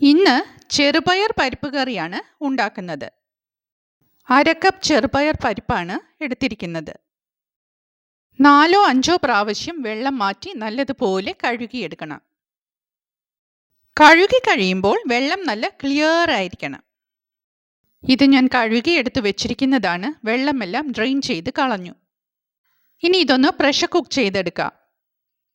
ഇന്ന് ചെറുപയർ പരിപ്പ് കറിയാണ് ഉണ്ടാക്കുന്നത്. 1/2 കപ്പ് ചെറുപയർ പരിപ്പാണ് എടുത്തിരിക്കുന്നത്. 4-5 പ്രാവശ്യം വെള്ളം മാറ്റി നല്ലതുപോലെ കഴുകിയെടുക്കണം. കഴുകി കഴിയുമ്പോൾ വെള്ളം നല്ല ക്ലിയർ ആയിരിക്കണം. ഇത് ഞാൻ കഴുകിയെടുത്ത് വെച്ചിരിക്കുന്നതാണ്. വെള്ളമെല്ലാം ഡ്രെയിൻ ചെയ്ത് കളഞ്ഞു. ഇനി ഇതൊന്ന് പ്രഷർ കുക്ക് ചെയ്തെടുക്കാം.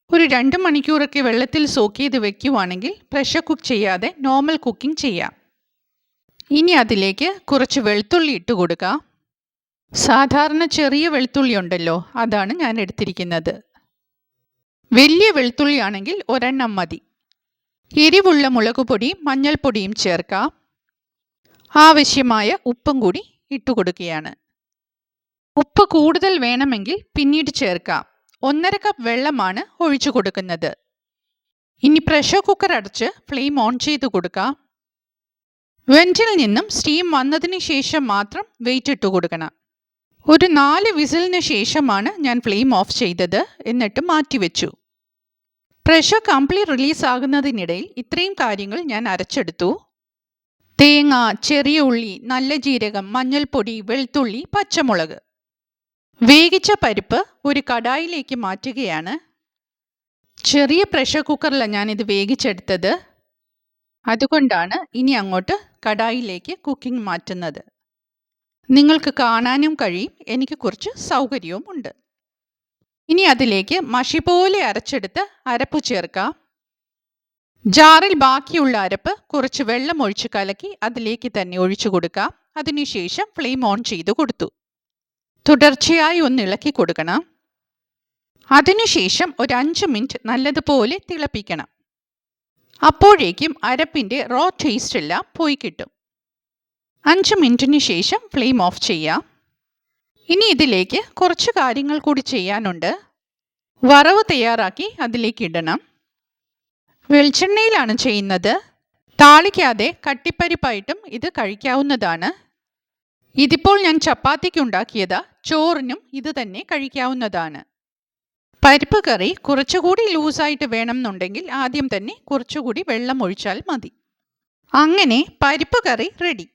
ഒരു 2 മണിക്കൂറൊക്കെ വെള്ളത്തിൽ സോക്ക് ചെയ്ത് വെക്കുവാണെങ്കിൽ പ്രഷർ കുക്ക് ചെയ്യാതെ നോർമൽ കുക്കിംഗ് ചെയ്യാം. ഇനി അതിലേക്ക് കുറച്ച് വെളുത്തുള്ളി ഇട്ട് കൊടുക്കാം. സാധാരണ ചെറിയ വെളുത്തുള്ളി ഉണ്ടല്ലോ, അതാണ് ഞാൻ എടുത്തിരിക്കുന്നത്. വലിയ വെളുത്തുള്ളി ആണെങ്കിൽ ഒരെണ്ണം മതി. എരിവുള്ള മുളക് പൊടിയും മഞ്ഞൾപ്പൊടിയും ചേർക്കാം. ആവശ്യമായ ഉപ്പും കൂടി ഇട്ട് കൊടുക്കുകയാണ്. ഉപ്പ് കൂടുതൽ വേണമെങ്കിൽ പിന്നീട് ചേർക്കാം. 1/2 കപ്പ് വെള്ളമാണ് ഒഴിച്ചു കൊടുക്കുന്നത്. ഇനി പ്രഷർ കുക്കർ അടച്ച് ഫ്ലെയിം ഓൺ ചെയ്ത് കൊടുക്കാം. വെന്റിൽ നിന്നും സ്റ്റീം വന്നതിന് ശേഷം മാത്രം വെയിറ്റ് ഇട്ട് കൊടുക്കണം. ഒരു 4 വിസിലിന് ശേഷമാണ് ഞാൻ ഫ്ലെയിം ഓഫ് ചെയ്തത്. എന്നിട്ട് മാറ്റിവെച്ചു. പ്രഷർ കംപ്ലീറ്റ് റിലീസ് ആകുന്നതിനിടയിൽ ഇത്രയും കാര്യങ്ങൾ ഞാൻ അരച്ചെടുത്തു. തേങ്ങ, ചെറിയ ഉള്ളി, നല്ല ജീരകം, മഞ്ഞൾപ്പൊടി, വെളുത്തുള്ളി, പച്ചമുളക്. വേവിച്ച പരിപ്പ് ഒരു കടായിലേക്ക് മാറ്റുകയാണ്. ചെറിയ പ്രഷർ കുക്കറിലാണ് ഞാനിത് വേവിച്ചെടുത്തത്. അതുകൊണ്ടാണ് ഇനി അങ്ങോട്ട് കടായിലേക്ക് കുക്കിംഗ് മാറ്റുന്നത്. നിങ്ങൾക്ക് കാണാനും കഴിയും, എനിക്ക് കുറച്ച് സൗകര്യവും ഉണ്ട്. ഇനി അതിലേക്ക് മഷി പോലെ അരച്ചെടുത്ത് അരപ്പ് ചേർക്കാം. ജാറിൽ ബാക്കിയുള്ള അരപ്പ് കുറച്ച് വെള്ളം ഒഴിച്ച് കലക്കി അതിലേക്ക് തന്നെ ഒഴിച്ചു കൊടുക്കാം. അതിനുശേഷം ഫ്ലെയിം ഓൺ ചെയ്ത് കൊടുത്തു. തുടർച്ചയായി ഒന്ന് ഇളക്കി കൊടുക്കണം. അതിനുശേഷം ഒരു 5 മിനിറ്റ് നല്ലതുപോലെ തിളപ്പിക്കണം. അപ്പോഴേക്കും അരപ്പിൻ്റെ റോ ടേസ്റ്റ് എല്ലാം പോയി കിട്ടും. 5 മിനിറ്റിന് ശേഷം ഫ്ലെയിം ഓഫ് ചെയ്യാം. ഇനി ഇതിലേക്ക് കുറച്ച് കാര്യങ്ങൾ കൂടി ചെയ്യാനുണ്ട്. വറവ് തയ്യാറാക്കി അതിലേക്ക് ഇടണം. വെളിച്ചെണ്ണയിലാണ് ചെയ്യുന്നത്. താളിക്കാതെ കട്ടിപ്പരിപ്പായിട്ടും ഇത് കഴിക്കാവുന്നതാണ്. ഇതിപ്പോൾ ഞാൻ ചപ്പാത്തിക്ക് ഉണ്ടാക്കിയതാ. ചോറിനും ഇത് തന്നെ കഴിക്കാവുന്നതാണ്. പരിപ്പ് കറി കുറച്ചുകൂടി ലൂസായിട്ട് വേണമെന്നുണ്ടെങ്കിൽ ആദ്യം തന്നെ കുറച്ചുകൂടി വെള്ളം ഒഴിച്ചാൽ മതി. അങ്ങനെ പരിപ്പ് കറി റെഡി.